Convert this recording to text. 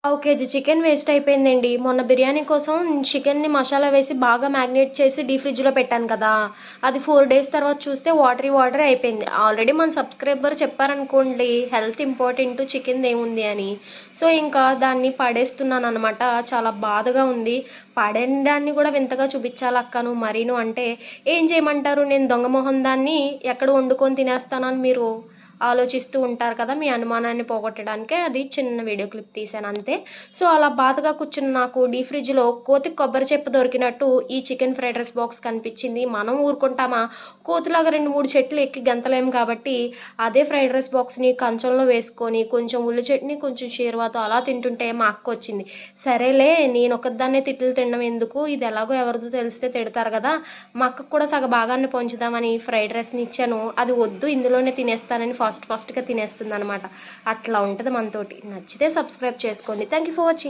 పావు KG chicken waste అయిపోయిందండి. మొన్న బిర్యానీ కోసం చికెన్‌ని మసాలా వేసి బాగా మ్యాగ్నేట్ చేసి డీప్ ఫ్రిడ్జ్‌లో పెట్టాను కదా! అది 4 డేస్ తర్వాత చూస్తే వాటరీ అయిపోయింది. ఆల్రెడీ మన సబ్స్క్రైబర్ చెప్పారనుకోండి హెల్త్ ఇంపార్టెంట్ చికెన్‌దేముంది అని. సో, ఇంకా దాన్ని పడేస్తున్నాననమాట. చాలా బాధగా ఉంది. పడేయడాన్ని కూడా వింతగా చూపించాలక్క నువ్వు మరీను అంటే, ఏం చేయమంటారు? నేను దొంగ మొహం దాన్ని ఎక్కడ వండుకొని తినేస్తానని మీరు ఆలోచిస్తూ ఉంటారు కదా! మీ అనుమానాన్ని పోగొట్టడానికే అది చిన్న వీడియో క్లిప్ తీశాను అంతే. సో, అలా బాధగా కూర్చున్న నాకు డీప్ ఫ్రిడ్జ్‌లో కోతికి కొబ్బరి చెప్ప దొరికినట్టు ఈ చికెన్ ఫ్రైడ్ రైస్ బాక్స్ కనిపించింది. మనం ఊరుకుంటామా? కోతిలాగా 2, 3 చెట్లు ఎక్కి గెంతలేము కాబట్టి, అదే ఫ్రైడ్ రైస్ బాక్స్‌ని కంచంలో వేసుకొని, కొంచెం ఉల్లి చట్నీ, కొంచెం షేర్వాతో అలా తింటుంటే మా అక్కొచ్చింది. సరేలే నేనొక్కదాన్నే తిట్లు తినడం ఎందుకు? ఇది ఎలాగో ఎవరిదో తెలిస్తే తిడతారు గదా! మా అక్కకు కూడా సగ భాగాన్ని పంచుదామని ఫ్రైడ్ రైస్‌ని ఇచ్చాను. అది వద్దు ఇందులోనే తినేస్తానని ఫాస్ట్‌గా తినేస్తుందనమాట. అట్లా ఉంటది మనతోటి. నచ్చితే సబ్స్క్రైబ్ చేసుకోండి. Thank you for watching.